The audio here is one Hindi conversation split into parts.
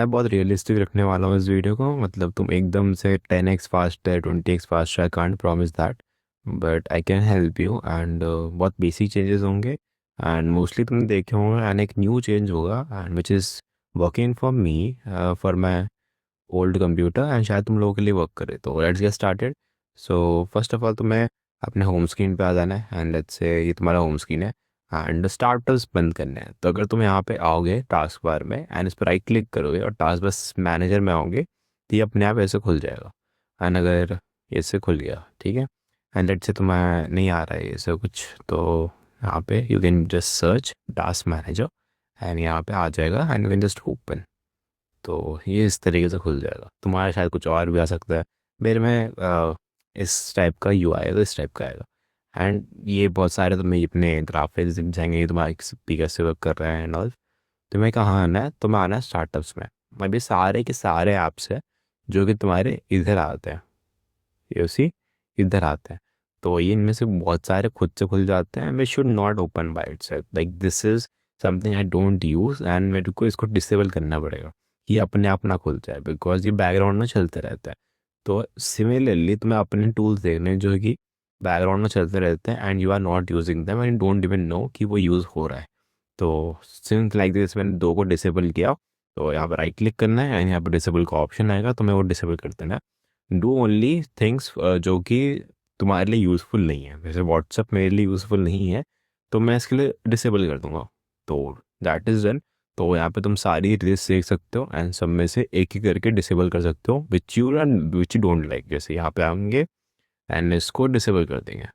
मैं बहुत रियलिस्टिक रखने वाला हूँ इस वीडियो को। मतलब तुम एकदम से 10x फास्ट है, 20x fast, I can't promise that, but I can help you. And बहुत बेसिक चेंजेस होंगे एंड मोस्टली तुमने देखे होंगे, एंड एक न्यू चेंज होगा and which is working for me, for my old computer, and शायद तुम लोगों के लिए वर्क करे। तो let's get started. So first of all तुम्हें अपने होम स्क्रीन पे आ जाना है एंड लेट्स से ये तुम्हारा होम स्क्रीन है एंड स्टार्टर्स बंद करने हैं। तो अगर तुम यहाँ पे आओगे टास्क बार में एंड इस पर राइट क्लिक करोगे और टास्क बस मैनेजर में आओगे तो ये अपने आप ऐसे खुल जाएगा। एंड अगर ऐसे खुल गया, ठीक है, एंड लेट्स से तुम्हें नहीं आ रहा है ऐसा कुछ, तो यहाँ पे you can just search task manager and यहाँ पे आ जाएगा and you can just open. तो ये इस तरीके से खुल जाएगा। तुम्हारा शायद कुछ और भी आ सकता है। मेरे में इस टाइप का यू आएगा, इस टाइप का आएगा। एंड ये बहुत सारे तुम्हें अपने ग्राफिक्स दिख जाएंगे, ये तुम्हारा स्पीकर से वर्क कर रहे हैं एंड ऑल। तुम्हें कहाँ आना है? तुम्हें आना है स्टार्टअप्स में। अभी सारे के सारे ऐप्स हैं जो कि तुम्हारे इधर आते हैं, ये उसी इधर आते हैं। तो ये इनमें से बहुत सारे खुद से खुल जाते हैं। We should not open by itself, like this is something I don't use and मेरे को इसको डिसेबल करना पड़ेगा, ये अपने आप ना खुल जाए, बिकॉज ये बैकग्राउंड में चलते रहता है। तो सिमिलरली तुम्हें अपने टूल्स देखने हैं जो कि बैकग्राउंड में चलते रहते हैं and you are not using them and don't even know कि वो यूज़ हो रहा है। तो सिंस लाइक दिस मैंने दो को डिसेबल किया, तो यहाँ पर राइट क्लिक करना है एंड यहाँ पर डिसेबल का ऑप्शन आएगा, तो मैं वो डिसेबल कर देना है। डू ओनली थिंग्स जो कि तुम्हारे लिए यूज़फुल नहीं है। जैसे व्हाट्सअप मेरे लिए यूज़फुल नहीं है तो मैं इसके लिए डिसेबल कर दूंगा। तो दैट इज़ डन। तो यहाँ पे तुम सारी रील्स देख सकते हो एंड सब में से एक ही करके डिसेबल कर सकते हो विच यू डोंट लाइक। जैसे यहाँ पे आएंगे एंड इसको डिसेबल कर देंगे,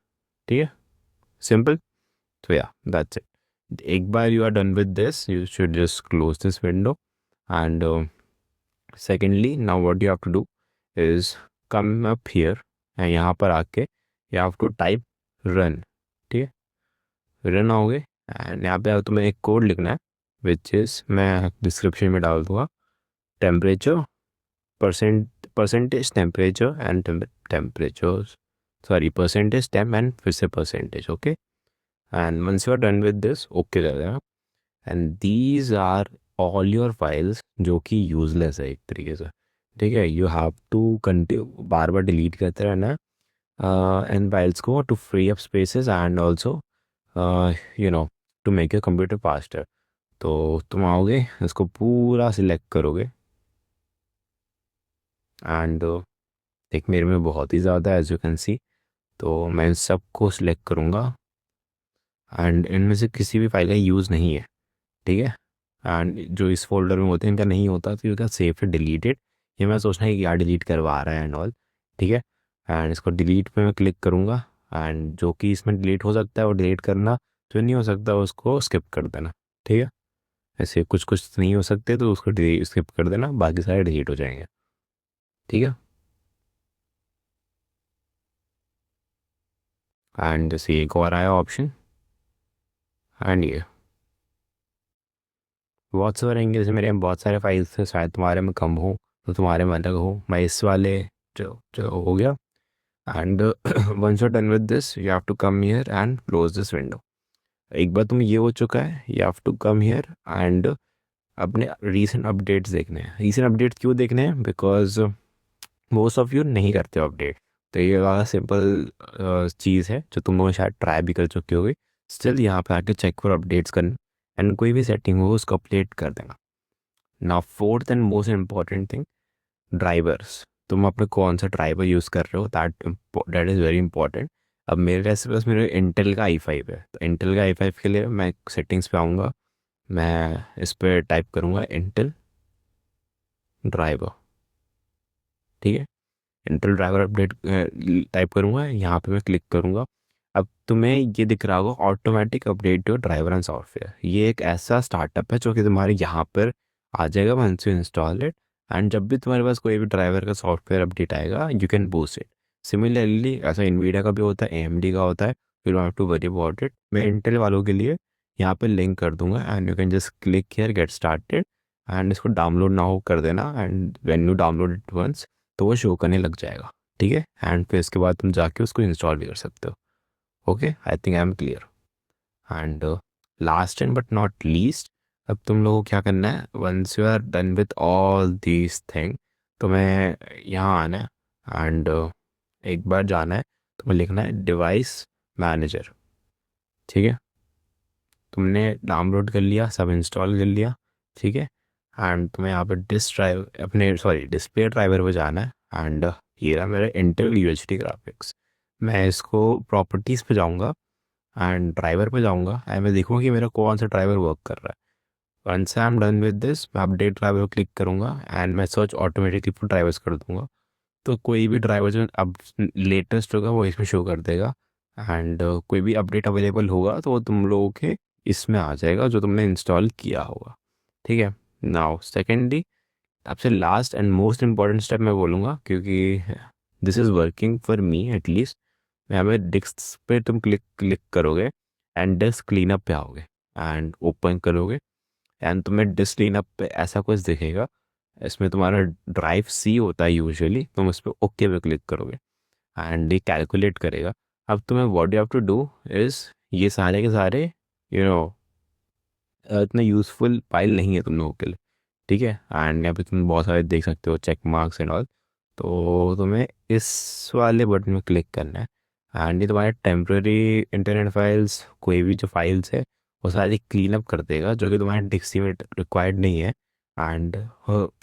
ठीक है, सिंपल। तो या दैट्स इट। एक बार you are done with this you should just close this window and secondly now what you have to do is come up here and यहाँ पर आके you have to type run, ठीक है, रन आओगे एंड यहाँ पे तुम्हें एक कोड लिखना है विच इज़ मैं डिस्क्रिप्शन में डाल दूँगा। Temperature, percentage temperature and temperature, sorry percentage temp and फिर से percentage, okay. And once you are done with this okay कर देना। And these are all your files जो कि यूजलेस है एक तरीके से, ठीक है। यू हैव टू कंटिन्यू बार बार डिलीट करते रहना एंड फाइल्स को to free up spaces and also you know to make your computer faster. तो तुम आओगे इसको पूरा सिलेक्ट करोगे एंड एक मेरे में बहुत ही ज़्यादा एज यू कैन सी, तो मैं इन सबको सिलेक्ट करूँगा एंड इनमें से किसी भी फाइल का यूज़ नहीं है, ठीक है। एंड जो इस फोल्डर में होते हैं इनका नहीं होता, तो you can save it deleted. ये मैं सोचना है कि यार डिलीट करवा रहा है एंड ऑल, ठीक है। एंड इसको डिलीट पे मैं क्लिक करूँगा एंड जो कि इसमें डिलीट हो सकता है वो डिलीट करना, जो नहीं हो सकता उसको स्किप कर देना, ठीक है। ऐसे कुछ कुछ नहीं हो सकते तो उसको स्किप कर देना, बाकी सारे डिलीट हो जाएंगे, ठीक है। एंड जैसे एक और आया ऑप्शन एंड ये बहुत सारे रहेंगे। जैसे मेरे में बहुत सारे फाइल्स थे, शायद तुम्हारे में कम हो तो तुम्हारे में अलग हो। मैं इस वाले जो जो हो गया and once you done with this you have to come here and close this window. एक बार तुम ये हो चुका है, you have to come here and अपने रीसेंट अपडेट्स देखने हैं। रीसेंट अपडेट्स क्यों देखने हैं? बिकॉज मोस्ट ऑफ यू नहीं करते हो अपडेट। तो ये वाला सिंपल चीज़ है जो तुम लोग शायद ट्राई भी कर चुके होगे। स्टिल यहाँ पे आके चेक फॉर अपडेट्स करना एंड कोई भी सेटिंग हो उसको अपडेट कर देना। Now fourth and most important thing, drivers. तुम अपने कौन सा ड्राइवर यूज़ कर रहे हो, दैट इज़ वेरी इंपॉर्टेंट। अब मेरे ऐसे पास मेरे इंटेल का i5 है, तो इंटेल का i5 के लिए मैं सेटिंग्स पे आऊँगा, मैं इस पर टाइप करूँगा इंटेल ड्राइवर, ठीक है। इंटेल ड्राइवर अपडेट टाइप करूँगा, यहाँ पे मैं क्लिक करूँगा। अब तुम्हें ये दिख रहा होगा automatic update your driver and software. ये एक ऐसा स्टार्टअप है जो कि तुम्हारे यहाँ पर आ जाएगा once you install it, and जब भी तुम्हारे पास कोई भी ड्राइवर का सॉफ्टवेयर अपडेट आएगा you can boost it. Similarly ऐसा इनवीडिया का भी होता है, AMD का होता है, you don't have to worry about it. मैं इंटेल वालों के लिए यहाँ पे लिंक कर दूंगा and you can just click here get started and इसको डाउनलोड ना हो कर देना and when you download it once तो वो शो करने लग जाएगा, ठीक है। एंड फिर इसके बाद तुम जाके उसको इंस्टॉल भी कर सकते हो, okay. I think I am clear. And last and but not least, अब तुम लोगों को क्या करना है, once you are done with all these thing, तुम्हें यहाँ आना है एंड एक बार जाना है, तुम्हें लिखना है डिवाइस मैनेजर। ठीक है, तुमने डाउनलोड कर लिया, सब इंस्टॉल कर लिया, ठीक है। एंड तुम्हें यहाँ पर अपने सॉरी डिस्प्ले ड्राइवर पे जाना है एंड ये रहा मेरा इंटेल यूएचडी ग्राफिक्स। मैं इसको प्रॉपर्टीज़ पे जाऊँगा एंड ड्राइवर पे जाऊँगा एंड मैं देखूँगा कि मेरा कौन सा ड्राइवर वर्क कर रहा है। Once I am done with this, मैं अपडेट ड्राइवर को क्लिक करूँगा एंड मैं सर्च ऑटोमेटिकली फॉर ड्राइवर्स कर दूँगा। तो कोई भी ड्राइवर जो अब लेटेस्ट होगा वो इसमें शो कर देगा एंड कोई भी अपडेट अवेलेबल होगा तो वो तुम लोगों के इसमें आ जाएगा जो तुमने इंस्टॉल किया होगा। ठीक है, नाउ सेकेंडली सबसे last and most important step मैं बोलूँगा, क्योंकि this is working for me at least. यहाँ पे डिस्क पे तुम क्लिक क्लिक करोगे एंड डिस्क क्लीनअप पे आओगे एंड ओपन करोगे एंड तुम्हें डिस्क क्लीनअप पे ऐसा कुछ दिखेगा। इसमें तुम्हारा ड्राइव सी होता है यूजुअली, तुम उस पर ओके पे क्लिक करोगे एंड ये कैलकुलेट करेगा। अब तुम्हें what you have to do is, ये सारे के सारे यू नो इतना यूज़फुल फाइल नहीं है तुम लोगों के लिए, ठीक है। एंड यहाँ पे तुम बहुत सारे देख सकते हो चेक मार्क्स एंड ऑल। तो तुम्हें इस वाले बटन में क्लिक करना है एंड ये तुम्हारे टेम्प्रेरी इंटरनेट फाइल्स, कोई भी जो फाइल्स है वो सारी क्लीन अप कर देगा जो कि तुम्हारे डिक्सी में रिक्वायर्ड नहीं है। एंड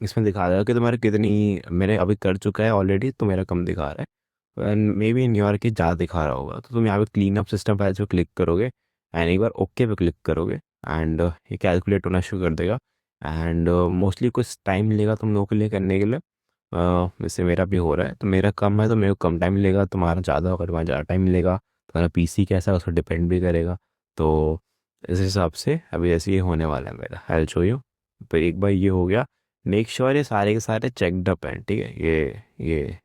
इसमें दिखा देगा कि तुम्हारे कितनी, मैंने अभी कर चुका है ऑलरेडी तो मेरा कम दिखा रहा है and may be in your के ज़्यादा दिखा रहा होगा। तो तुम यहाँ पे क्लीन अप सिस्टम फाइल्स पे क्लिक करोगे एंड एक बार ओके पे क्लिक करोगे एंड ये कैलकुलेट होना शुरू कर देगा। एंड मोस्टली कुछ टाइम लेगा तुम लोगों के लिए करने के लिए। वैसे मेरा भी हो रहा है, तो मेरा कम है तो मेरे को कम टाइम मिलेगा, तुम्हारा ज़्यादा होगा तुम्हारा ज़्यादा टाइम मिलेगा, तुम्हारा पीसी कैसा है उस पर डिपेंड भी करेगा। तो इस हिसाब से अभी ऐसे ये होने वाला है मेरा, आई विल शो यू। तो एक बार ये हो गया, मेक श्योर ये सारे के सारे चेकड अप हैं, ठीक है। ये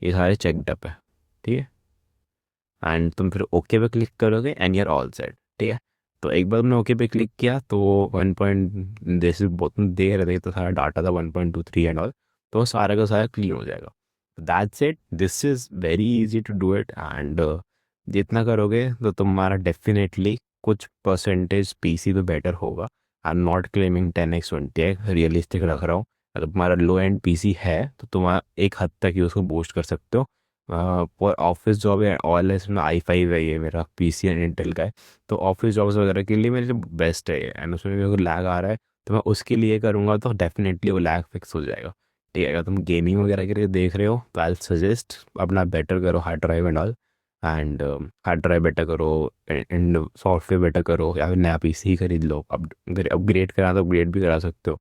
ये सारे चेकड अप है, ठीक है। एंड तुम फिर ओके पे क्लिक करोगे एंड यूर ऑल सेट, ठीक है। तो एक बार तुमने ओके पे क्लिक किया तो 1 जैसे बहुत दे रहे थे तो सारा डाटा था 1.23 एंड ऑल, तो सारा का सारा क्लियर हो जाएगा। That's it, this is very easy to do it and जितना करोगे तो तुम्हारा डेफिनेटली कुछ परसेंटेज पीसी पे बेटर होगा। I am not claiming 10x 20x, realistic रख रहा हूँ। अगर तुम्हारा लो एंड पीसी है तो तुम्हारा एक हद तक ही उसको बूस्ट कर सकते हो। पर ऑफिस जॉब है ऑल, इसमें i5 है, ये मेरा पीसी एंड इंटेल का है। तो ऑफिस जॉब्स वगैरह के लिए मेरे लिए बेस्ट है ये, एंड उसमें भी अगर लैग आ रहा है तो मैं उसके लिए करूँगा तो डेफिनेटली वो लैग फिक्स हो जाएगा। ठीक है, अगर तुम गेमिंग वगैरह के लिए देख रहे हो तो आई सजेस्ट अपना बेटर करो hard drive and all. And hard drive better करो एंड सॉफ्टवेयर बेटर करो या फिर नया पीसी खरीद लो। अब अगर अपग्रेड करा तो अपग्रेड भी करा सकते हो,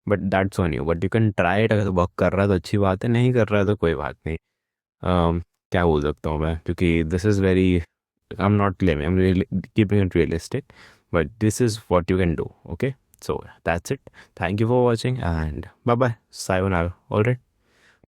but that's on you, but you can try it. अगर वर्क कर रहा है तो अच्छी बात है, नहीं कर रहा है तो कोई बात नहीं। क्या बोल सकता हूँ मैं, क्योंकि this is very, I am not claiming, I am keeping it realistic, but this is what you can do. Okay, so that's it. Thank you for watching and bye bye, sayonara. All right.